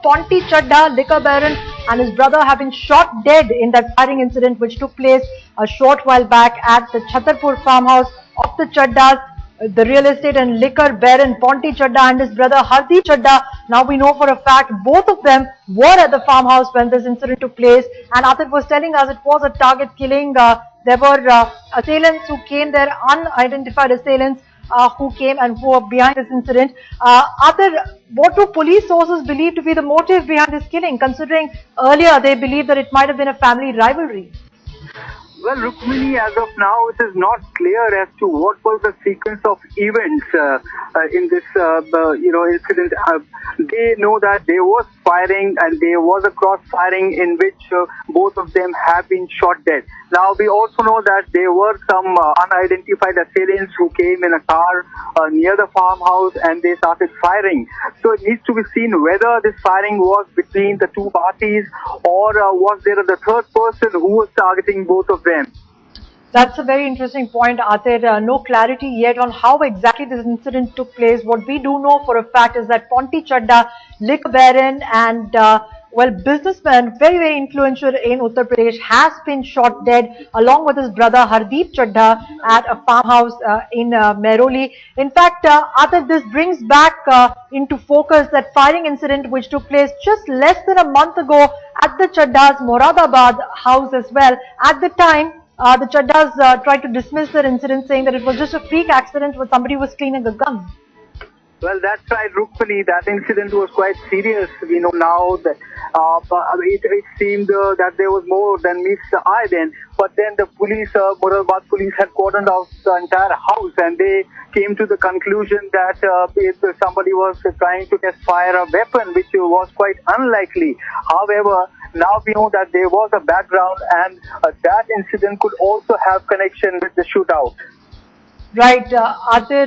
Ponty Chaddha, liquor baron, and his brother have been shot dead in that firing incident which took place a short while back at the Chhattarpur farmhouse of the Chaddhas. The real estate and liquor baron Ponty Chaddha and his brother Hardeep Chaddha. Now we know for a fact both of them were at the farmhouse when this incident took place, and Atif was telling us it was a target killing. There were assailants who came there, unidentified assailants who came and who were behind this incident. What do police sources believe to be the motive behind this killing, considering earlier they believed that it might have been a family rivalry? Well, Rukmini, as of now, it is not clear as to what was the sequence of events in this, incident. They know that there was firing and there was a cross-firing in which both of them have been shot dead. Now, we also know that there were some unidentified assailants who came in a car near the farmhouse and they started firing. So it needs to be seen whether this firing was between the two parties or was there the third person who was targeting both of them. That's a very interesting point, Atir. No clarity yet on how exactly this incident took place. What we do know for a fact is that Ponty Chaddha, liquor baron and businessman, very, very influential in Uttar Pradesh, has been shot dead along with his brother Hardeep Chaddha at a farmhouse in Mehrauli. In fact, Atir, this brings back into focus that firing incident which took place just less than a month ago at the Chaddha's Moradabad house as well. At the time, the Chaddhas tried to dismiss their incident, saying that it was just a freak accident where somebody was cleaning a gun. Well, that's right, Rukmini. That incident was quite serious. We know now that it seemed that there was more than meets the eye then. But then the police, Moradabad police had cordoned off the entire house and they came to the conclusion that if somebody was trying to fire a weapon, which was quite unlikely. However, now we know that there was a background and that incident could also have connection with the shootout. Right, Atir,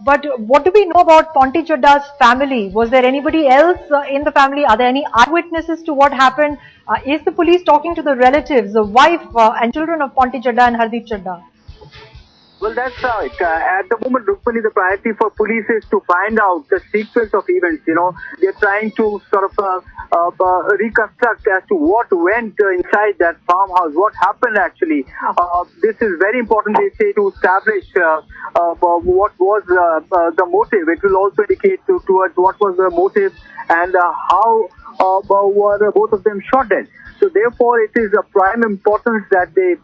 but what do we know about Ponty Chaddha's family? Was there anybody else in the family? Are there any eyewitnesses to what happened? Is the police talking to the relatives, the wife and children of Ponty Chaddha and Hardeep Chaddha? Well, that's right. At the moment, Rukmini, the priority for police is to find out the sequence of events. You know, they're trying to sort of reconstruct as to what went inside that farmhouse, what happened actually. This is very important, they say, to establish what was the motive. It will also indicate towards what was the motive and how were both of them shot dead. So therefore, it is of prime importance that they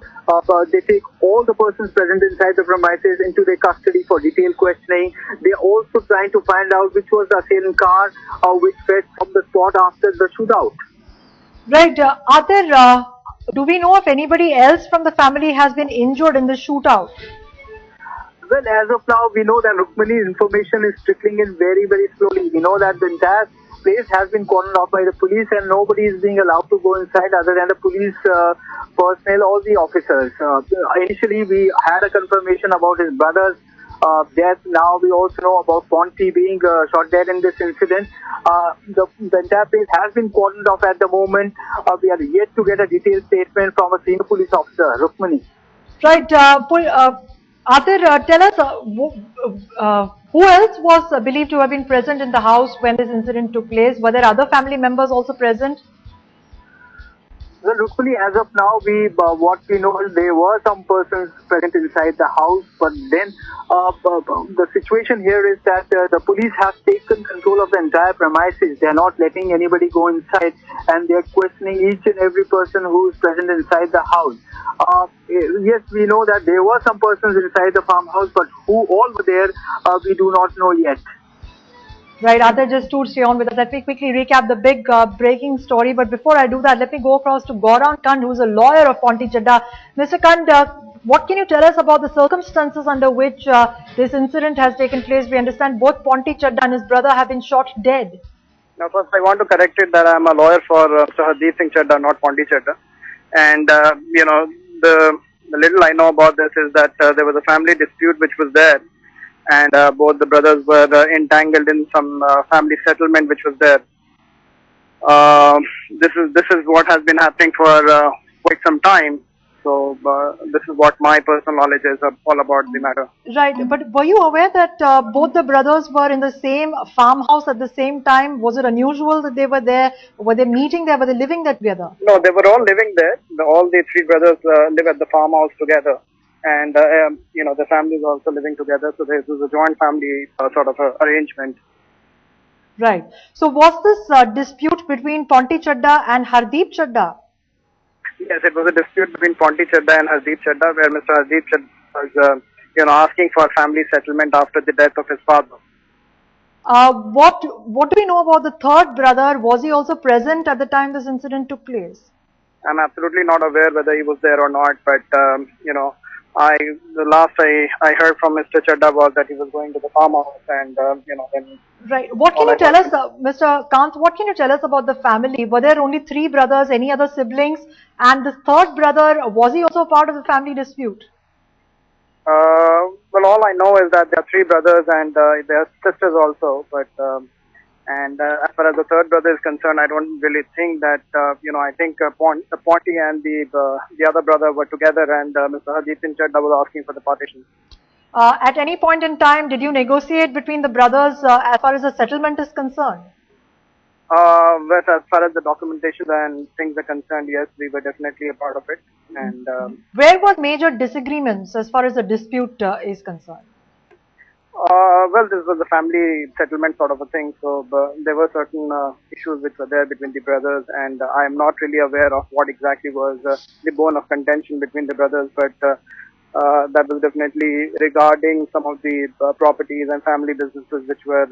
take all the persons present inside the premises into their custody for detailed questioning. They are also trying to find out which was the assailant car which fled from the spot after the shootout. Right. Atir, do we know if anybody else from the family has been injured in the shootout? Well, as of now, we know that Rukmini's information is trickling in very, very slowly. We know that the entire place has been cordoned off by the police and nobody is being allowed to go inside other than the police personnel or the officers. Initially, we had a confirmation about his brother's death. Now we also know about Ponty being shot dead in this incident. The entire place has been cordoned off at the moment. We are yet to get a detailed statement from a senior police officer, Rukmini. Right. Atir, tell us who else was believed to have been present in the house when this incident took place? Were there other family members also present? Well, Rukmini, as of now, what we know is there were some persons present inside the house, but then the situation here is that the police have taken control of the entire premises. They are not letting anybody go inside, and they are questioning each and every person who is present inside the house. Yes, we know that there were some persons inside the farmhouse, but who all were there, we do not know yet. Right, Atir, just to stay on with us, let me quickly recap the big breaking story. But before I do that, let me go across to Gaurang Kand, who is a lawyer of Ponty Chaddha. Mr. Kand, what can you tell us about the circumstances under which this incident has taken place? We understand both Ponty Chaddha and his brother have been shot dead. Now, first I want to correct it that I am a lawyer for Mr. Hardeep Singh Chaddha, not Ponty Chaddha. And, the little I know about this is that there was a family dispute which was there. And both the brothers were entangled in some family settlement which was there. This is what has been happening for quite some time. So this is what my personal knowledge is all about the matter. Right, but were you aware that both the brothers were in the same farmhouse at the same time? Was it unusual that they were there? Were they meeting there? Were they living there together? No, they were all living there. All the three brothers live at the farmhouse together, and the family is also living together. So this is a joint family sort of arrangement. Right. So was this dispute between Ponty Chaddha and Hardeep Chaddha? Yes, it was a dispute between Ponty Chaddha and Hardeep Chaddha, where Mr. Hardeep Chaddha was, asking for family settlement after the death of his father. What do we know about the third brother? Was he also present at the time this incident took place? I'm absolutely not aware whether he was there or not, but the last I heard from Mr. Chaddha was that he was going to the farmhouse, and then. Right. What can you tell us, Mr. Kant? What can you tell us about the family? Were there only three brothers? Any other siblings? And the third brother, was he also part of the family dispute? Well, all I know is that there are three brothers and there are sisters also, but as far as the third brother is concerned, I don't really think that I think Ponty and the other brother were together, and Mr. Hardeep Chaddha was asking for the partition. At any point in time, did you negotiate between the brothers as far as the settlement is concerned? But as far as the documentation and things are concerned, yes, we were definitely a part of it. And where were major disagreements as far as the dispute is concerned? Well, this was a family settlement sort of a thing, so there were certain issues which were there between the brothers, and I am not really aware of what exactly was the bone of contention between the brothers, but that was definitely regarding some of the properties and family businesses which were,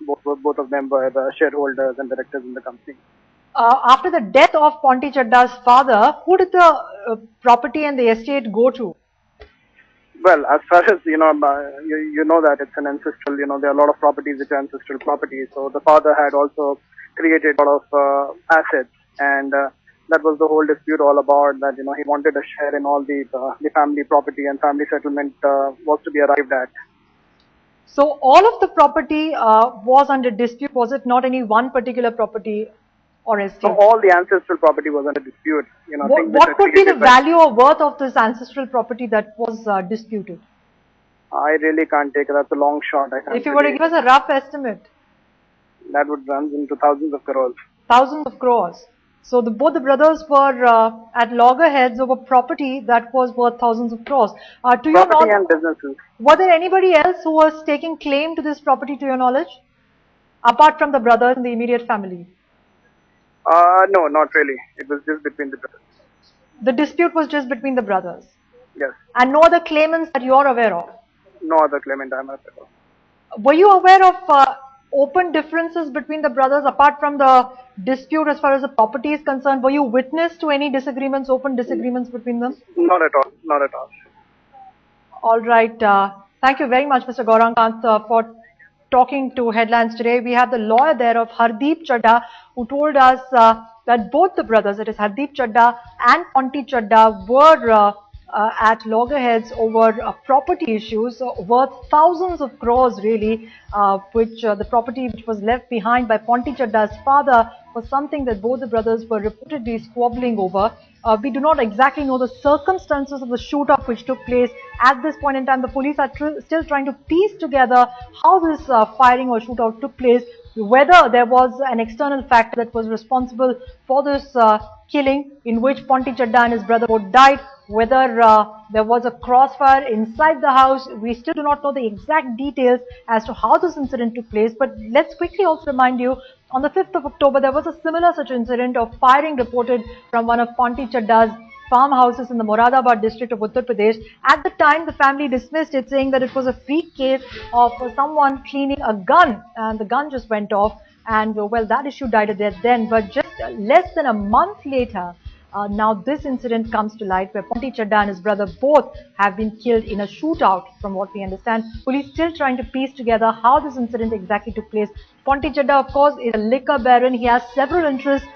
both of them were shareholders and directors in the company. After the death of Ponty Chaddha's father, who did the property and the estate go to? Well, as far as, you know that it's an ancestral, there are a lot of properties which are ancestral properties. So the father had also created a lot of assets, and that was the whole dispute all about, that, he wanted a share in all the family property, and family settlement was to be arrived at. So all of the property was under dispute. Was it not any one particular property or estate? So all the ancestral property was under dispute. What could be the value or worth of this ancestral property that was disputed? I really can't take it. That's a long shot. If you were to give us a rough estimate. That would run into thousands of crores. Thousands of crores. So both the brothers were at loggerheads over property that was worth thousands of crores. To your Property and businesses. Were there anybody else who was taking claim to this property, to your knowledge, apart from the brothers in the immediate family? No, not really. It was just between the brothers. The dispute was just between the brothers? Yes. And no other claimants that you are aware of? No other claimant I am aware of. Were you aware of open differences between the brothers apart from the dispute as far as the property is concerned? Were you witness to any disagreements, open disagreements between them? Not at all. Not at all. All right. Thank you very much, Mr. Gaurang Kant, for talking to Headlines today. We have the lawyer there of Hardeep Chaddha, who told us that both the brothers, that is Hardeep Chaddha and Ponty Chaddha, were at loggerheads over property issues worth thousands of crores, really, which the property which was left behind by Ponty Chaddha's father was something that both the brothers were reportedly squabbling over. We do not exactly know the circumstances of the shootout which took place. At this point in time, the police are still trying to piece together how this firing or shootout took place, whether there was an external factor that was responsible for this killing in which Ponty Chaddha and his brother both died, whether there was a crossfire inside the house. We still do not know the exact details as to how this incident took place, but let's quickly also remind you, on the 5th of October, there was a similar such incident of firing reported from one of Ponty Chaddha's farmhouses in the Moradabad district of Uttar Pradesh. At the time, the family dismissed it, saying that it was a freak case of someone cleaning a gun, and the gun just went off, and well, that issue died a death then. But just less than a month later, now this incident comes to light, where Ponty Chaddha and his brother both have been killed in a shootout, from what we understand. Police still trying to piece together how this incident exactly took place. Ponty Chaddha, of course, is a liquor baron. He has several interests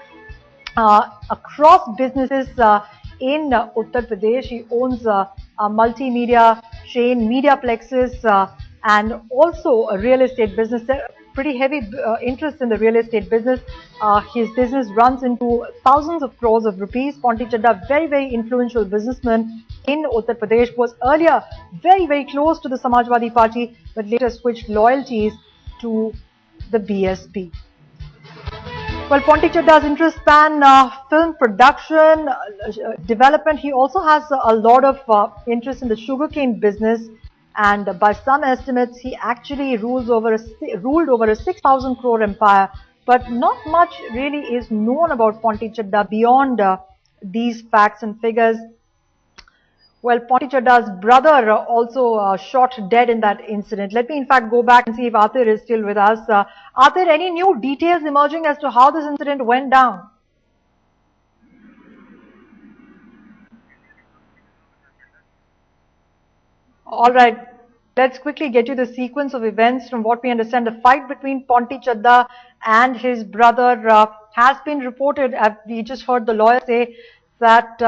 across businesses in Uttar Pradesh. He owns a multimedia chain, Mediaplexes, and also a real estate business. pretty heavy interest in the real estate business. His business runs into thousands of crores of rupees. Ponty Chaddha, very influential businessman in Uttar Pradesh, was earlier very close to the Samajwadi Party, but later switched loyalties to the BSP. Well, Ponty Chaddha's interest span film production, development. He also has a lot of interest in the sugarcane business, and by some estimates, he actually ruled over a 6,000 crore empire. But not much really is known about Ponty Chaddha beyond these facts and figures. Well, Ponty Chaddha's brother also shot dead in that incident. Let me in fact go back and see if Atir is still with us. Atir, any new details emerging as to how this incident went down? All right, let's quickly get you the sequence of events. From what we understand, the fight between Ponty Chaddha and his brother has been reported. We just heard the lawyer say that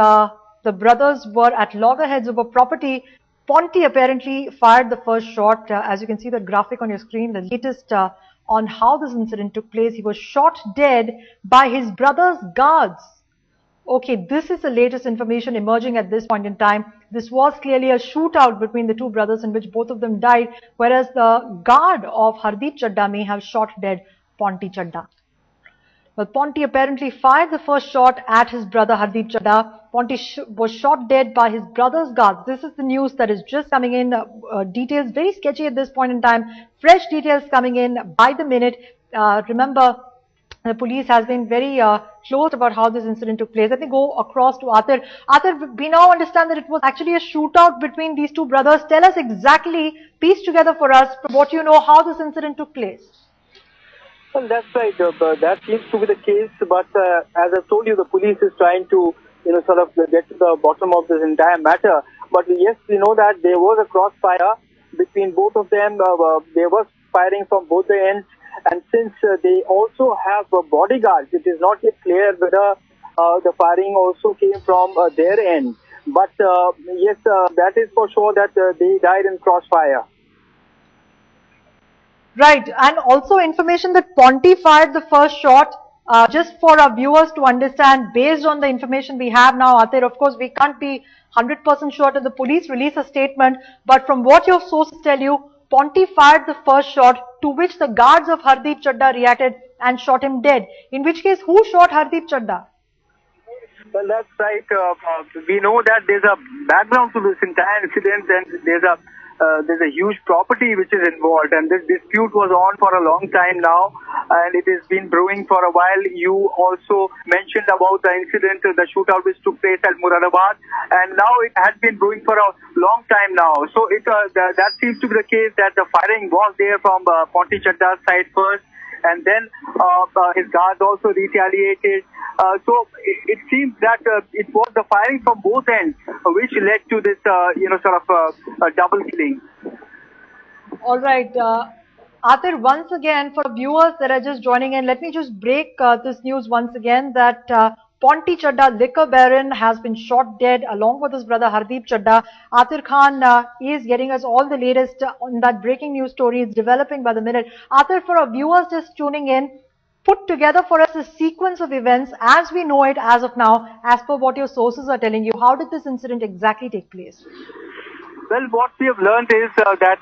the brothers were at loggerheads over property. Ponty apparently fired the first shot. As you can see the graphic on your screen, the latest on how this incident took place. He was shot dead by his brother's guards. Okay, this is the latest information emerging at this point in time. This was clearly a shootout between the two brothers in which both of them died, whereas the guard of Hardeep Chaddha may have shot dead Ponty Chaddha. Well, Ponty apparently fired the first shot at his brother Hardeep Chaddha. Ponty was shot dead by his brother's guards. This is the news that is just coming in. Details very sketchy at this point in time. Fresh details coming in by the minute. Remember, the police has been very close about how this incident took place. Let me go across to Atir. Atir, we now understand that it was actually a shootout between these two brothers. Tell us exactly, piece together for us, from what you know, how this incident took place. Well, that's right. That seems to be the case. But as I told you, the police is trying to, sort of get to the bottom of this entire matter. But yes, we know that there was a crossfire between both of them. There was firing from both the ends. And since they also have bodyguards, it is not yet clear whether the firing also came from their end. But yes, that is for sure that they died in crossfire. Right, and also information that Ponty fired the first shot. Just for our viewers to understand, based on the information we have now, Atir, of course, we can't be 100% sure till the police release a statement. But from what your sources tell you, Ponty fired the first shot, to which the guards of Hardeep Chaddha reacted and shot him dead. In which case, who shot Hardeep Chaddha? Well, that's right. We know that there's a background to this entire incident, and there's a huge property which is involved, and this dispute was on for a long time now, and it has been brewing for a while. You also mentioned about the incident, the shootout which took place at Muradabad, and now it has been brewing for a long time now. So that seems to be the case, that the firing was there from Ponty Chaddha's side first, and then his guards also retaliated. So it seems that it was the firing from both ends which led to this, sort of double killing. All right. Atir, once again, for viewers that are just joining in, let me just break this news once again that Ponty Chaddha, liquor baron, has been shot dead along with his brother Hardeep Chaddha. Atir Khan is getting us all the latest on that breaking news story. It's developing by the minute. Atir, for our viewers just tuning in, put together for us a sequence of events as we know it as of now, as per what your sources are telling you. How did this incident exactly take place? Well, what we have learned is that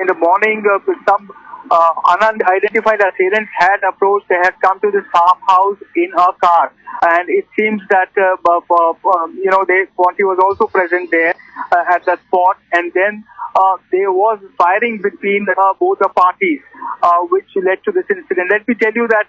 in the morning, some unidentified assailants had approached. They had come to this farmhouse in a car, and it seems that Ponty was also present there at that spot, and then there was firing between both the parties, which led to this incident. Let me tell you that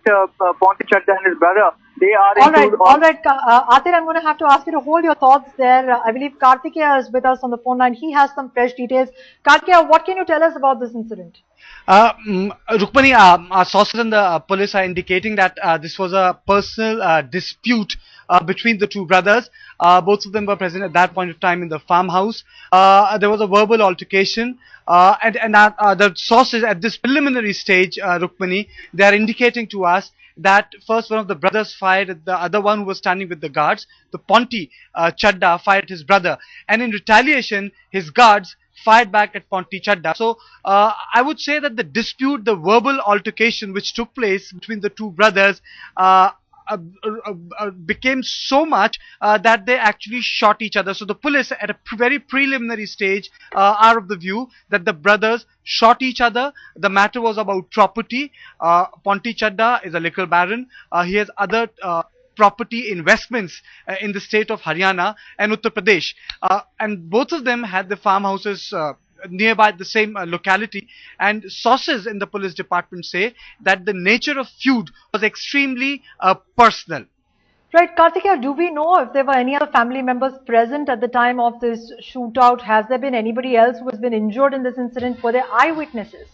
Ponty Chaddha and his brother, they are all right. Atir, I'm going to have to ask you to hold your thoughts there. I believe Kartikeya is with us on the phone line. He has some fresh details. Kartikeya, what can you tell us about this incident? Rukmani, our sources in the police are indicating that this was a personal dispute between the two brothers. Both of them were present at that point of time in the farmhouse. There was a verbal altercation, and the sources at this preliminary stage, Rukmani, they are indicating to us that first one of the brothers fired at the other one who was standing with the guards. The Ponty Chaddha fired his brother, and in retaliation his guards fired back at Ponty Chaddha. So I would say that the dispute, the verbal altercation which took place between the two brothers became so much that they actually shot each other. So the police at a very preliminary stage are of the view that the brothers shot each other. The matter was about property. Ponty Chaddha is a liquor baron. He has other property investments in the state of Haryana and Uttar Pradesh. And both of them had the farmhouses nearby the same locality, and sources in the police department say that the nature of feud was extremely personal. Right, Kartikeya, do we know if there were any other family members present at the time of this shootout? Has there been anybody else who has been injured in this incident? Were there eyewitnesses?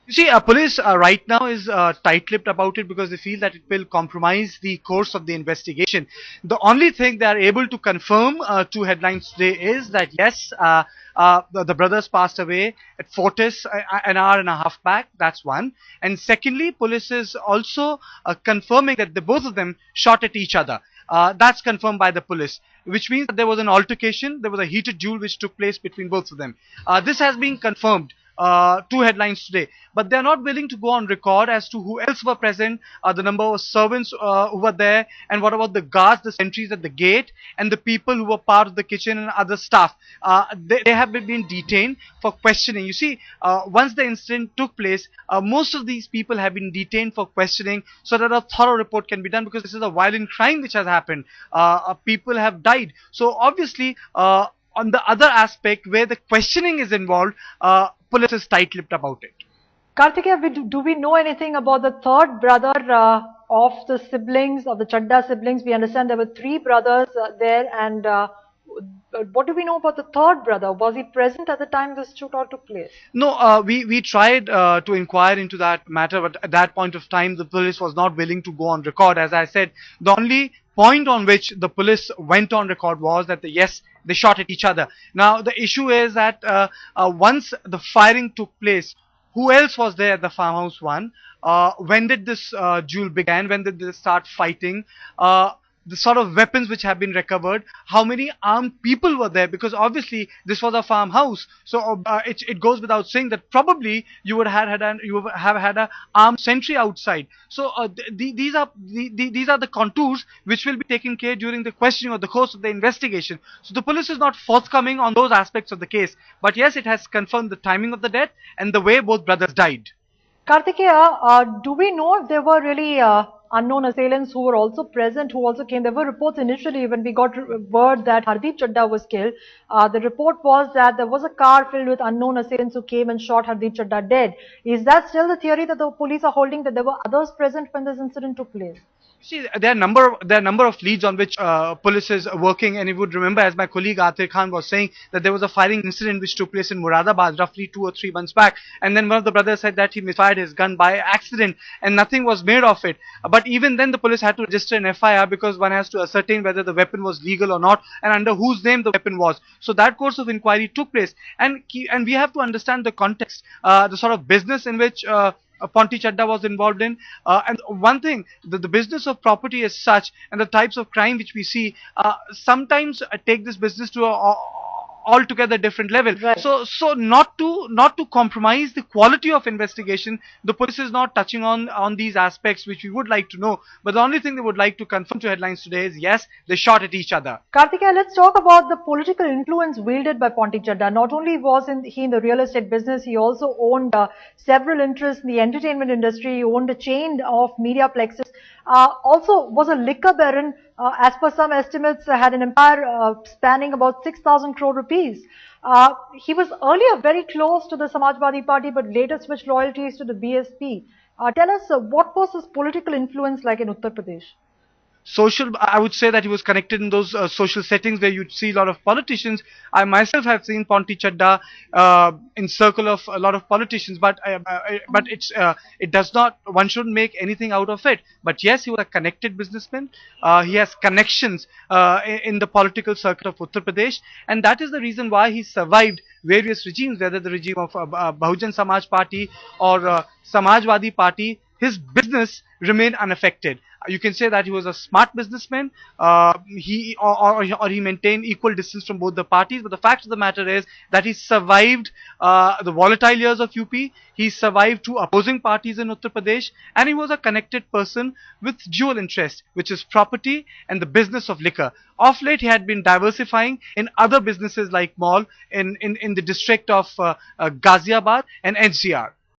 You see, police right now is tight-lipped about it because they feel that it will compromise the course of the investigation. The only thing they are able to confirm to headlines today is that yes, the brothers passed away at Fortis an hour and a half back. That's one. And secondly, police is also confirming that both of them shot at each other. That's confirmed by the police, which means that there was an altercation, there was a heated duel which took place between both of them. This has been confirmed to headlines today, but they are not willing to go on record as to who else were present, the number of servants who were there, and what about the guards, the sentries at the gate, and the people who were part of the kitchen and other staff. They have been detained for questioning. You see, once the incident took place, most of these people have been detained for questioning so that a thorough report can be done, because this is a violent crime which has happened. People have died. So obviously, on the other aspect where the questioning is involved, police is tight-lipped about it. Kartikeya, do we know anything about the third brother of the siblings, of the Chaddha siblings? We understand there were three brothers there, and what do we know about the third brother? Was he present at the time this shootout took place? No, we tried to inquire into that matter, but at that point of time, the police was not willing to go on record. As I said, the only point on which the police went on record was that yes, they shot at each other. Now, the issue is that once the firing took place, who else was there at the farmhouse-1? When did this duel began? When did they start fighting? The sort of weapons which have been recovered, how many armed people were there, because obviously this was a farmhouse, so it goes without saying that probably you would have had a armed sentry outside. So these are the contours which will be taken care during the questioning or the course of the investigation. So the police is not forthcoming on those aspects of the case, but yes, it has confirmed the timing of the death and the way both brothers died. Kartikeya, do we know if there were really unknown assailants who were also present, who also came? There were reports initially when we got word that Hardeep Chaddha was killed. The report was that there was a car filled with unknown assailants who came and shot Hardeep Chaddha dead. Is that still the theory that the police are holding, that there were others present when this incident took place? See, there are number of leads on which police is working, and you would remember, as my colleague Atir Khan was saying, that there was a firing incident which took place in Muradabad roughly 2 or 3 months back, and then one of the brothers said that he misfired his gun by accident and nothing was made of it. But even then the police had to register an FIR because one has to ascertain whether the weapon was legal or not and under whose name the weapon was. So that course of inquiry took place, and we have to understand the context, the sort of business in which Ponty Chaddha was involved in, and one thing, the business of property is such, and the types of crime which we see sometimes take this business to a altogether different level. Right. So not to compromise the quality of investigation, the police is not touching on these aspects which we would like to know. But the only thing they would like to confirm to headlines today is yes, they shot at each other. Kartikeya, let's talk about the political influence wielded by Ponty Chaddha. Not only was he in the real estate business, he also owned several interests in the entertainment industry. He owned a chain of media plexes. Also was a liquor baron. As per some estimates, had an empire spanning about 6,000 crore rupees. He was earlier very close to the Samajwadi Party, but later switched loyalties to the BSP. Tell us, what was his political influence like in Uttar Pradesh? I would say that he was connected in those social settings where you'd see a lot of politicians. I myself have seen Ponty Chaddha in circle of a lot of politicians, but it does not, one shouldn't make anything out of it. But yes, he was a connected businessman. He has connections in the political circuit of Uttar Pradesh, and that is the reason why he survived various regimes, whether the regime of Bahujan Samaj Party or Samajwadi Party. His business remained unaffected. You can say that he was a smart businessman. Or he maintained equal distance from both the parties. But the fact of the matter is that he survived the volatile years of UP. He survived two opposing parties in Uttar Pradesh, and he was a connected person with dual interest, which is property and the business of liquor. Of late, he had been diversifying in other businesses like mall in the district of Ghaziabad and NCR.